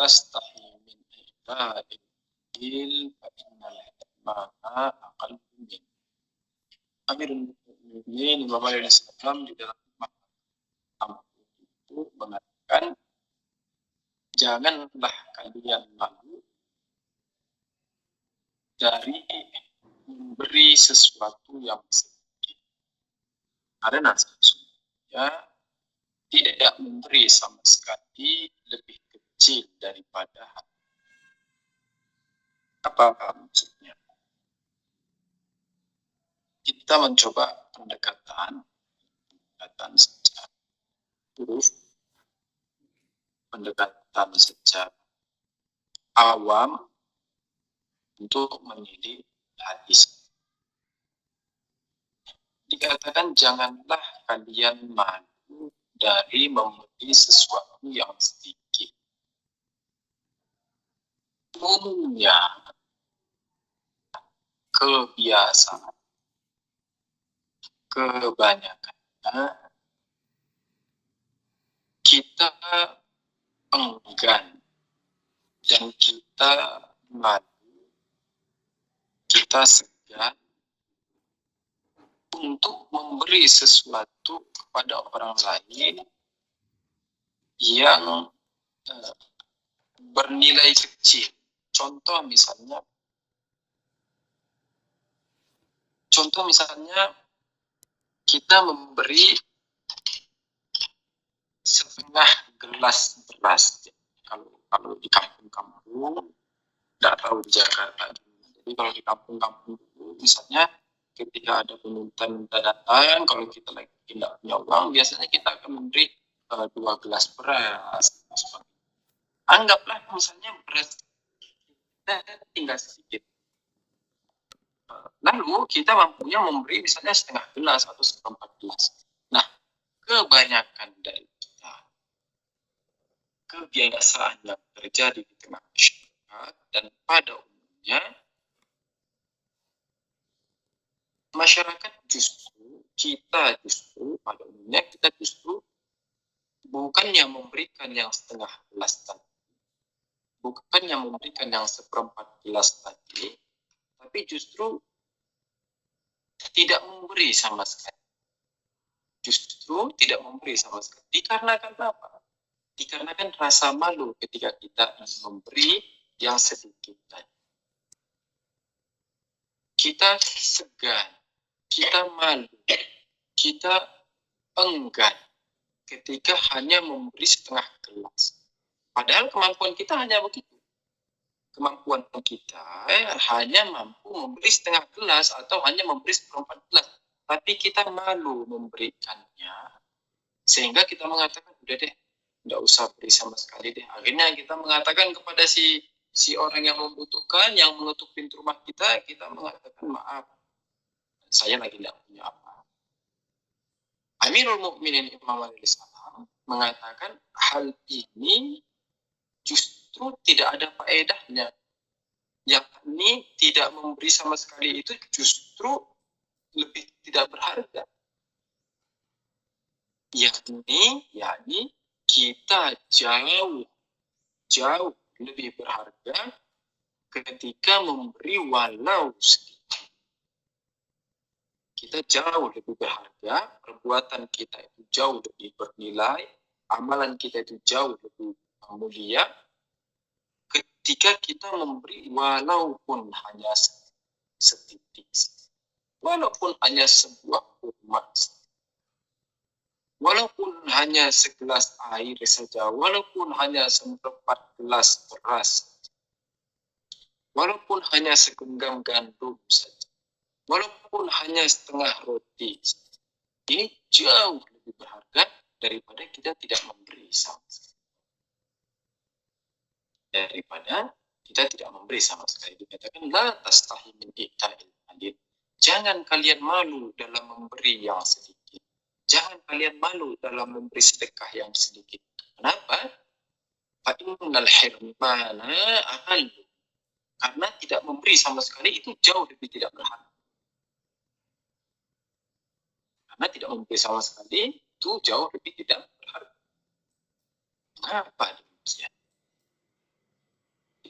tastahi min ibadil fa innal hikmata aqallu min. Amirul Mukminin Imam Ali Salam di dalam itu mengatakan, janganlah kalian malu dari memberi sesuatu yang sedikit, karena sesungguhnya tidak memberi sama sekali lebih kecil daripada hati. Apa maksudnya? Kita mencoba pendekatan secara huruf, pendekatan secara awam untuk mendidik hadis. Dikatakan janganlah kalian malu dari memberi sesuatu yang sedikit. Umumnya kebiasaan, kebanyakannya kita enggan dan kita malu, kita segan untuk memberi sesuatu kepada orang lain yang bernilai kecil. Contoh misalnya kita memberi setengah gelas beras. Kalau di kampung-kampung, tidak tahu di Jakarta. Jadi kalau di kampung-kampung misalnya ketika ada peminta datang, kalau kita lagi tidak punya uang, biasanya kita akan memberi 2 gelas beras. Anggaplah misalnya beras kita tinggal sedikit. Lalu kita mampunya memberi misalnya setengah gelas atau seperempat gelas. Nah, kebanyakan dari kita, kebiasaan yang terjadi di tengah masyarakat dan pada umumnya, masyarakat kita bukannya memberikan yang setengah gelas tadi, bukannya memberikan yang seperempat gelas tadi, tapi justru tidak memberi sama sekali. Dikarenakan apa? Dikarenakan rasa malu ketika kita memberi yang sedikit tadi. Kita segan, kita malu, kita enggan ketika hanya memberi setengah gelas. Padahal kemampuan kita hanya begitu. Kemampuan kita hanya mampu memberi setengah gelas atau hanya memberi seperempat gelas. Tapi kita malu memberikannya. Sehingga kita mengatakan, udah deh, tidak usah beri sama sekali deh. Akhirnya kita mengatakan kepada si orang yang membutuhkan, yang menutup pintu rumah kita mengatakan, maaf, saya lagi tidak punya apa. Amirul Mukminin Imam Ali Salam mengatakan hal ini justru tidak ada faedahnya. Yakni tidak memberi sama sekali itu justru lebih tidak berharga. Yakni kita jauh lebih berharga ketika memberi walau sedikit. Kita jauh lebih berharga, perbuatan kita itu jauh lebih bernilai, amalan kita itu jauh lebih mulia ketika kita memberi walaupun hanya setitik, walaupun hanya sebuah kurma, walaupun hanya segelas air saja, walaupun hanya seperempat gelas beras, walaupun hanya segenggam gandum saja, walaupun hanya setengah roti, ini jauh lebih berharga daripada kita tidak memberi sama sekali. Dikatakan la tastahi min ikta'il adil. Jangan kalian malu dalam memberi yang sedikit. Jangan kalian malu dalam memberi sedekah yang sedikit. Kenapa? Fa innal hirmana aqallu. Karena tidak memberi sama sekali itu jauh lebih tidak berharga. Karena tidak memberi sama sekali itu jauh lebih tidak berharga. Kenapa demikian?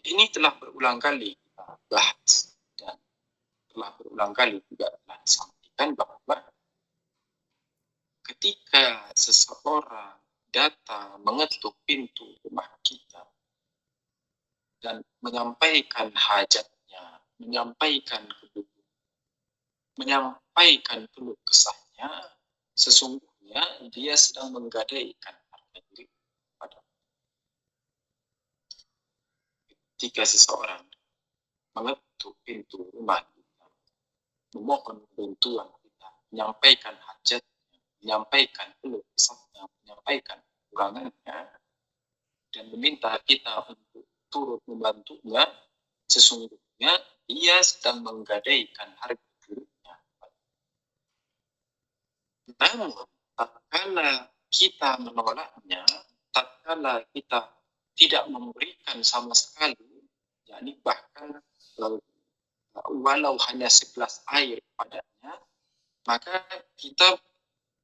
Ini telah berulang kali kita bahas dan telah berulang kali juga telah disampaikan bahwa ketika seseorang datang mengetuk pintu rumah kita dan menyampaikan hajatnya, menyampaikan kebutuhan, menyampaikan keluh kesahnya, sesungguhnya dia sedang menggadaikan harga diri pada. Jika seseorang mengetuk pintu rumah kita, memohon bantuan kita, menyampaikan hajatnya, menyampaikan keluh kesahnya, menyampaikan kekurangannya, dan meminta kita untuk turut membantunya, sesungguhnya dia sedang menggadaikan harga dirinya. Namun, tatkala kita menolaknya, tatkala kita tidak memberikan sama sekali, yakni bahkan walau hanya segelas air padanya, maka kita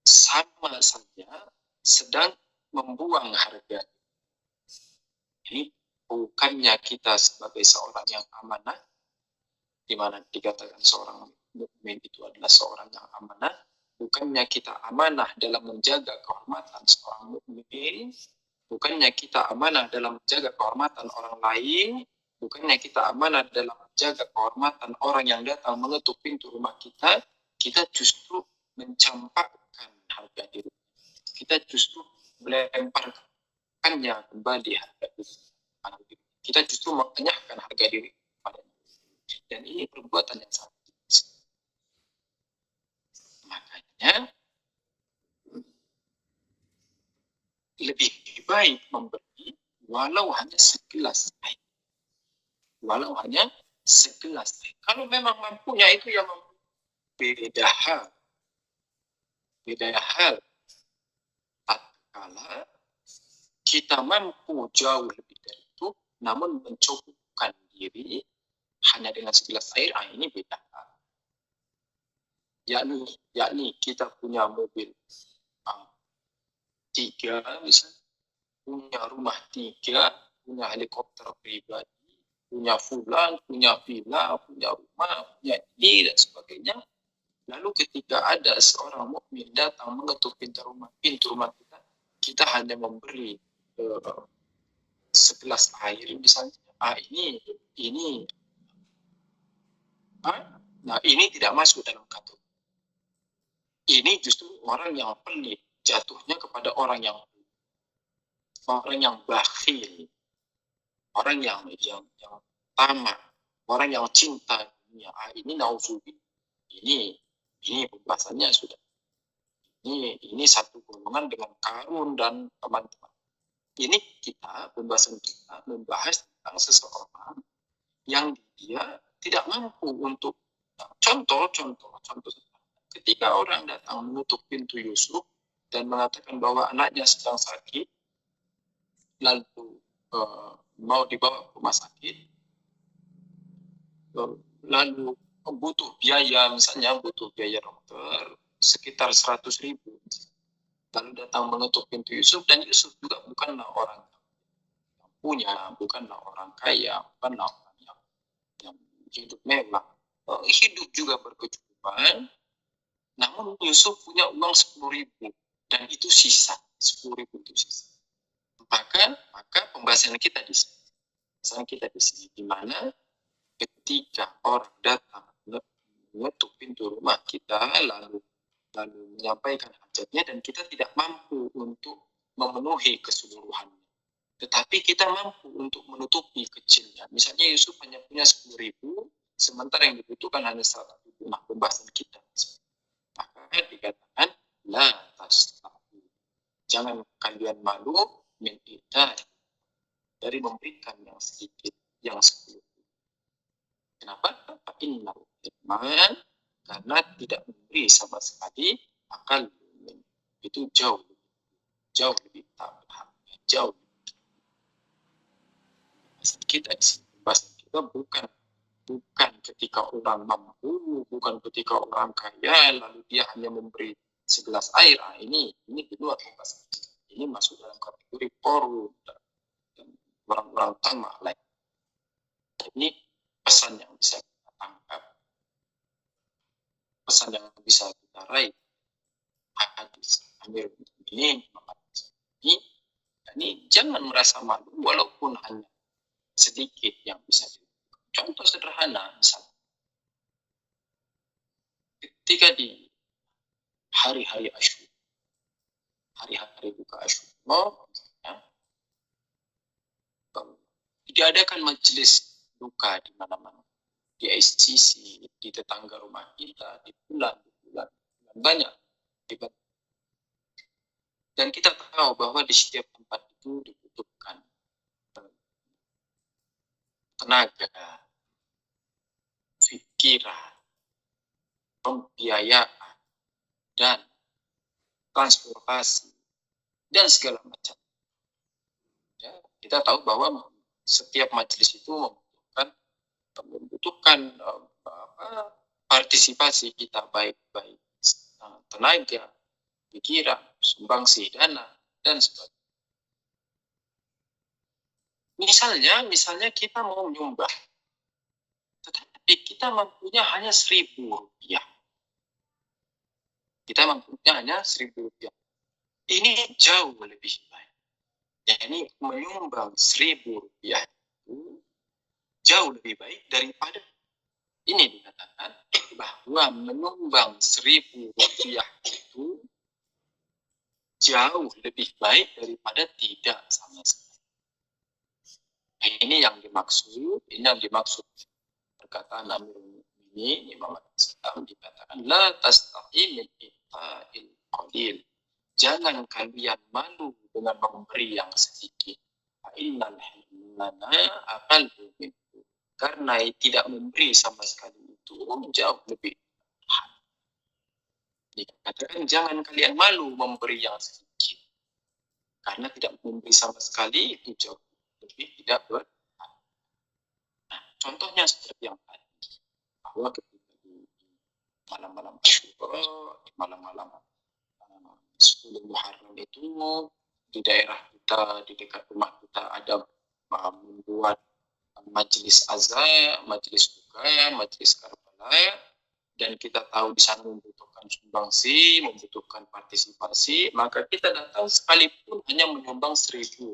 sama saja sedang membuang harga. Ini bukannya kita sebagai seorang yang amanah, di mana dikatakan seorang mukmin itu adalah seorang yang amanah, bukannya kita amanah dalam menjaga kehormatan seorang mukmin, bukannya kita amanah dalam menjaga kehormatan orang lain, bukannya kita amanah dalam menjaga kehormatan orang yang datang mengetuk pintu rumah kita, kita justru mencampakkan harga diri. Kita justru melemparkannya kembali harga diri. Kita justru mengenyahkan harga diri padanya. Dan ini perbuatan yang sangat jelas. Makanya lebih baik memberi walau hanya segelas air. Walau hanya segelas air. Kalau memang mampunya itu yang mampu, beda hal. Beda hal. Tatkala kita mampu jauh lebih dari itu, namun mencukupkan diri hanya dengan segelas air, ini beda. Yakni kita punya mobil 3 misalnya, punya rumah 3, punya helikopter pribadi, punya fulan, punya villa, punya rumah, punya ini dan sebagainya. Lalu ketika ada seorang mukmin datang mengetuk pintu rumah kita, kita hanya memberi segelas air misalnya. Nah ini tidak masuk dalam kategori. Ini justru orang yang pelit, jatuhnya kepada orang yang bakhil, orang yang tamak, orang yang cinta dunia. Ini nauzubillah. Ini pembahasannya sudah. Ini satu golongan dengan Karun dan teman-teman. Ini pembahasan kita membahas tentang seseorang yang dia tidak mampu untuk contoh ketika orang datang menutup pintu Yusuf dan mengatakan bahwa anaknya sedang sakit, lalu mau dibawa ke rumah sakit, lalu butuh biaya dokter sekitar 100.000, lalu datang menutup pintu Yusuf, dan Yusuf juga bukanlah orang yang punya, bukanlah orang kaya, bukanlah orang yang hidup mewah, hidup juga berkecukupan. Namun Yusuf punya uang 10.000 dan itu sisa, 10.000 itu sisa. Maka pembahasan kita di sini, di mana ketika orang datang mengetuk pintu rumah kita lalu menyampaikan hajatnya dan kita tidak mampu untuk memenuhi keseluruhannya, tetapi kita mampu untuk menutupi kecilnya. Misalnya Yusuf hanya punya 10.000, sementara yang dibutuhkan hanya 100.000. Nah, pembahasan kita, maka dikatakan la tastahu, jangan kalian malu min dari memberikan yang sedikit, yang 10. Kenapa? Inna iman, karena tidak memberi sama sekali, akan itu jauh lebih tak berharga, jauh lebih. Kita bukan ketika orang mampu, bukan ketika orang kaya lalu dia hanya memberi segelas air. Ini kedua pembahasan. Ini masuk dalam kategori korup dan orang-orang tamak lain. Ini pesan yang bisa kita tangkap, pesan yang bisa kita raih hadis Amirul Mukminin ini, jangan merasa malu walaupun hanya sedikit yang bisa dilakukan. Contoh sederhana, misalnya ketika di hari-hari Asyura, hari-hari buka Asyura, diadakan majelis duka di mana-mana, di SCC, di tetangga rumah kita, di bulan banyak. Dan kita tahu bahwa di setiap tempat itu dibutuhkan tenaga, pikiran, pembiayaan, dan transportasi, dan segala macam. Ya, kita tahu bahwa setiap majelis itu membutuhkan partisipasi kita, baik tenaga, pikiran, sumbangsi dana, dan sebagainya. Misalnya kita mau menyumbang, tetapi kita mampunya hanya Rp1.000. Kita mampunya hanya Rp1.000. Ini jauh lebih baik. Jadi menyumbang Rp1.000 itu jauh lebih baik daripada ini dikatakan bahwa menyumbang Rp1.000 itu jauh lebih baik daripada tidak sama sekali. Ini yang dimaksud perkataan Amirul Mukminin Imam Al-Islam, dikatakan la tastahi min ita'il qalil. Jangan kalian malu dengan memberi yang sedikit. Innal hilmana aqallu minhu. Karena tidak memberi sama sekali itu jauh lebih. Dikatakan jangan kalian malu memberi yang sedikit. Karena tidak memberi sama sekali itu jauh lebih tidak bermanfaat. Nah, contohnya seperti yang tadi, bahwa ketika di malam-malam Asyura, di malam-malam 10 Muharram itu di daerah kita, di dekat rumah kita ada membuat majelis azan, majelis duka, majelis Karbala, dan kita tahu di sana membutuhkan sumbangsi, membutuhkan partisipasi, maka kita datang sekalipun hanya menyumbang Rp1.000.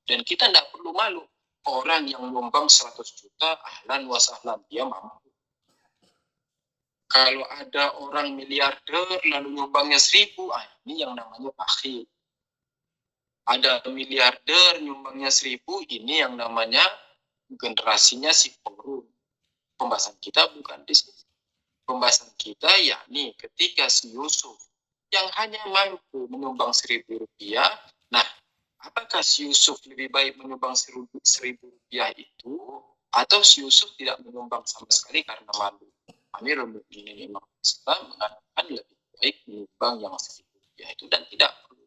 Dan kita tidak perlu malu. Orang yang menyumbang 100 juta, ahlan wa sahlan, dia mampu. Kalau ada orang miliarder lalu nyumbangnya 1.000, ini yang namanya bakhil. Ada miliarder nyumbangnya 1.000, ini yang namanya generasinya si korup. Pembahasan kita bukan di sini. Pembahasan kita yakni ketika si Yusuf yang hanya mampu menyumbang Rp1.000, nah, apakah si Yusuf lebih baik menyumbang Rp1.000 itu, atau si Yusuf tidak menyumbang sama sekali karena malu? Amirul Mukminin Imam Islam mengatakan lebih baik menyumbang yang Rp1.000 itu dan tidak perlu.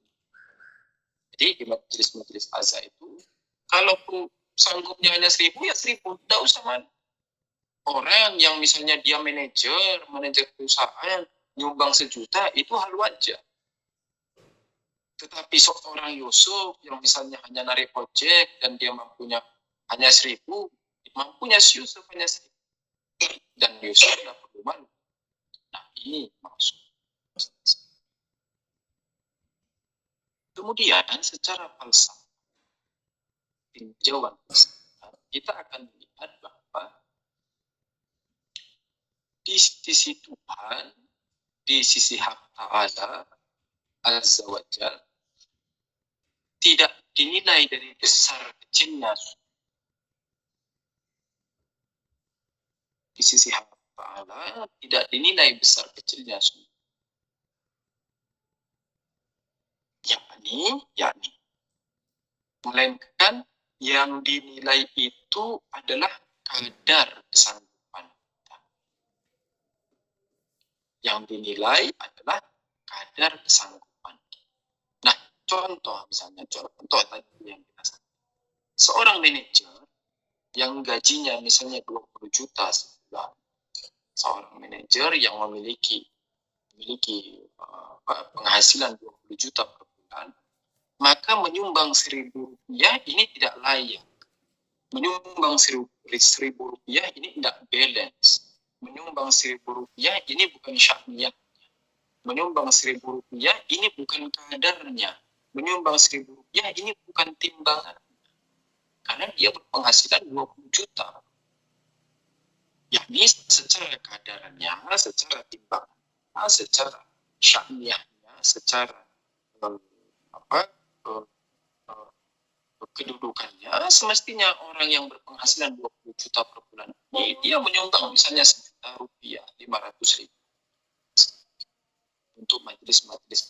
Jadi di majelis-majelis azan itu, kalaupun sanggupnya hanya 1.000, ya 1.000, tidak usah malu. Orang yang misalnya dia manajer perusahaan, nyumbang 1 juta, itu hal wajar. Tetapi seorang Yusuf yang misalnya hanya narik ojek dan dia mampunya hanya 1.000, mampunya si Yusuf hanya 1.000. Dan Yusuf tidak perlu malu. Nah, ini maksud. Kemudian secara falsafah, tinjauan kita akan melihat bahwa di sisi Tuhan, di sisi hak Ta'ala Azza wa Jal, tidak dinilai dari besar kecilnya. Di sisi hak Ta'ala tidak dinilai besar kecilnya. Yakni melainkan yang dinilai itu adalah kadar kesanggupan kita. Yang dinilai adalah kadar kesanggupan. Nah, contoh tadi yang kita sampaikan. Seorang manajer yang gajinya misalnya 20 juta sebulan, seorang manajer yang memiliki penghasilan 20 juta per bulan, maka menyumbang Rp1.000 ini tidak layak. Menyumbang seribu rupiah ini tidak balance. Menyumbang Rp1.000 ini bukan syaknya. Menyumbang Rp1.000 ini bukan kadarnya. Menyumbang Rp1.000 ini bukan timbangan. Karena dia berpenghasilan 20 juta. Yakni secara kadarannya, secara timbangannya, secara syakniahnya, secara kedudukannya, semestinya orang yang berpenghasilan 20 juta per bulan ini, dia menyumbang misalnya Rp1.000.000, 500.000 untuk majelis-majelis.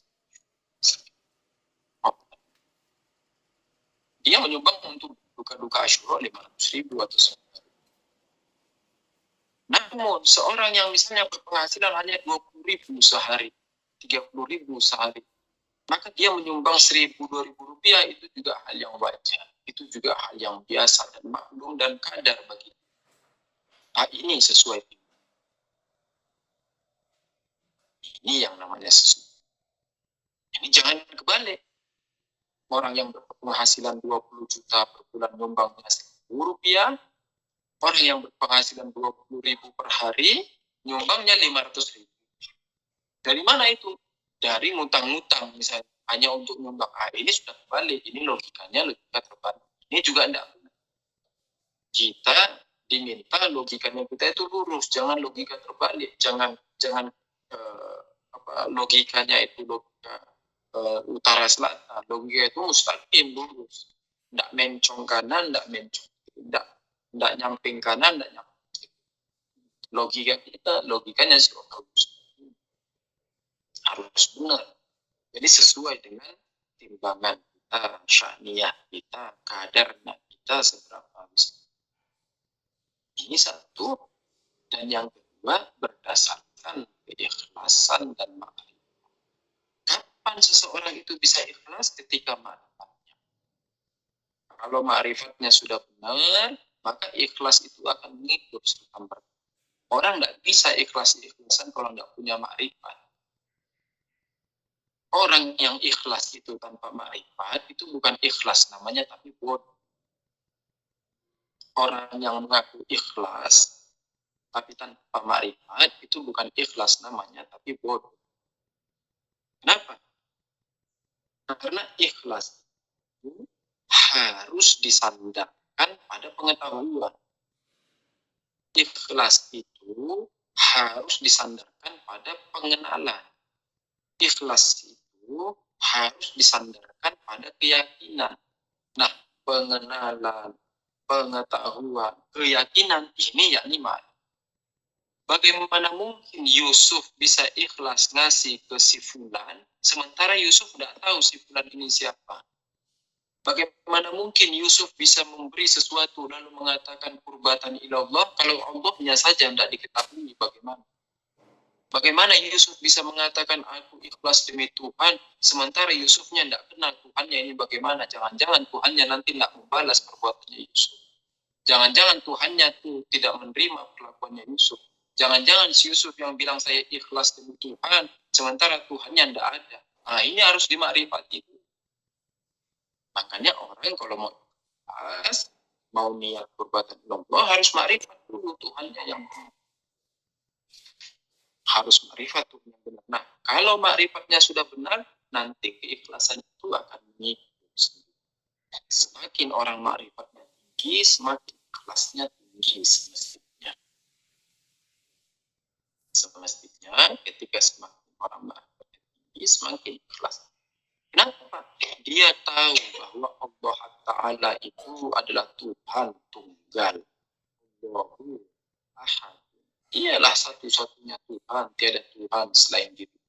Dia menyumbang untuk duka-duka Asyura 500.000 atau 100.000. Namun seorang yang misalnya berpenghasilan hanya 20.000 sehari, 30.000 sehari, maka dia menyumbang 1.000-2.000 rupiah, itu juga hal yang wajar, itu juga hal yang biasa dan maklum dan kadar bagi ini sesuai. Ini yang namanya sesuai. Ini jangan kebalik. Orang yang berpenghasilan 20 juta per bulan nyumbangnya Rp1.000, orang yang berpenghasilan 20.000 per hari nyumbangnya 500.000. Dari mana itu? Dari ngutang-ngutang misalnya, hanya untuk nyumbang. Ini sudah kebalik, ini logikanya logika terbalik. Ini juga tidak benar. Kita diminta logikanya kita itu lurus, jangan logika terbalik, jangan logikanya itu logika utara selatan, logika itu mustaqim lurus, tidak mencong kanan, tidak mencong kiri, tidak nyamping kanan, tidak nyamping kiri. Logika kita, logikanya harus benar. Jadi sesuai dengan timbangan kita, sya'niyah kita, kadarnya kita seberapa besar. Ini satu. Dan yang kedua, berdasarkan keikhlasan dan ma'rifat. Kapan seseorang itu bisa ikhlas? Ketika ma'rifatnya. Kalau ma'rifatnya sudah benar, maka ikhlas itu akan mengikut serta merta. Orang tidak bisa ikhlasan kalau tidak punya ma'rifat. Orang yang ikhlas itu tanpa ma'rifat itu bukan ikhlas namanya, tapi bodoh. Orang yang mengaku ikhlas tapi tanpa ma'rifat itu bukan ikhlas namanya, tapi bodoh. Kenapa? Karena ikhlas itu harus disandarkan pada pengetahuan. Ikhlas itu harus disandarkan pada pengenalan. Ikhlas itu harus disandarkan pada keyakinan. Nah, pengenalan, pengetahuan, keyakinan ini yakni ma'rifat. Bagaimana mungkin Yusuf bisa ikhlas ngasih ke si fulan, sementara Yusuf tidak tahu si fulan ini siapa? Bagaimana mungkin Yusuf bisa memberi sesuatu lalu mengatakan qurbatan ilallah kalau Allahnya saja tidak diketahui bagaimana? Bagaimana Yusuf bisa mengatakan aku ikhlas demi Tuhan, sementara Yusufnya tidak kenal Tuhannya ini bagaimana? Jangan-jangan Tuhannya nanti tidak membalas perbuatannya Yusuf. Jangan-jangan Tuhannya itu tidak menerima perlakuannya Yusuf. Jangan-jangan si Yusuf yang bilang saya ikhlas demi Tuhan, sementara Tuhannya tidak ada. Nah, ini harus dimakrifati. Makanya orang kalau mau ikhlas, mau niat perbuatan Allah, harus makrifat dulu Tuhannya yang benar. Harus makrifat Tuhan yang benar. Nah, kalau makrifatnya sudah benar, nanti keikhlasan itu akan mengikut. Semakin orang makrifatnya tinggi, semakin ikhlasnya tinggi semestinya ketika semakin orang makrifatnya tinggi, semakin ikhlas. Kenapa? Dia tahu bahwa Allah Ta'ala itu adalah Tuhan tunggal. Allahu Ahad. Dialah satu-satunya Tuhan, tiada Tuhan selain diri.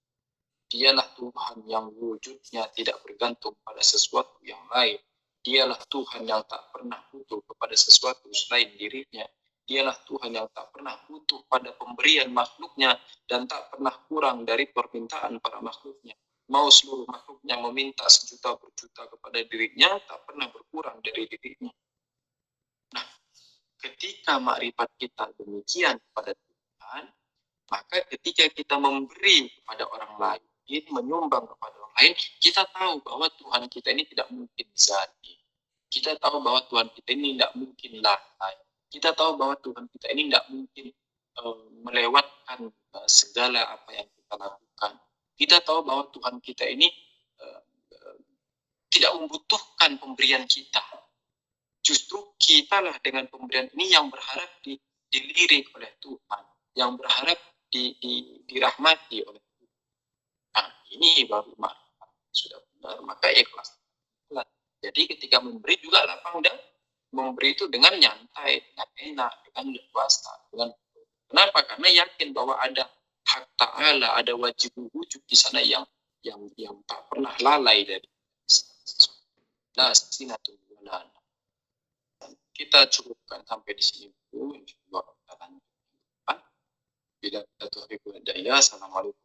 Dialah Tuhan yang wujudnya tidak bergantung pada sesuatu yang lain. Dialah Tuhan yang tak pernah butuh kepada sesuatu selain dirinya. Dialah Tuhan yang tak pernah butuh pada pemberian makhluknya dan tak pernah kurang dari permintaan para makhluknya. Mau seluruh makhluknya meminta sejuta berjuta kepada dirinya, tak pernah berkurang dari dirinya. Nah, ketika makrifat kita demikian kepada Tuhan, maka ketika kita memberi kepada orang lain, menyumbang kepada orang lain, kita tahu bahwa Tuhan kita ini tidak mungkin zalim. Kita tahu bahwa Tuhan kita ini tidak mungkin lalai. Kita tahu bahwa Tuhan kita ini tidak mungkin melewatkan segala apa yang kita lakukan. Kita tahu bahwa Tuhan kita ini tidak membutuhkan pemberian kita. Justru kita lah dengan pemberian ini yang berharap dilirik oleh Tuhan, yang berharap dirahmati oleh Tuhan. Nah, ini baru sudah benar, maka ikhlas. Jadi ketika memberi juga lapang dan memberi itu dengan nyantai, dengan enak, dengan leluasa, dengan kenapa? Karena yakin bahwa ada hak Ta'ala, ada wajib wujud di sana yang tak pernah lalai dari sinatul bulan. Kita cukupkan sampai di sini dulu. Insyaallah kita lanjutkan. Bila Taufiq wal Hidayah. Assalamualaikum.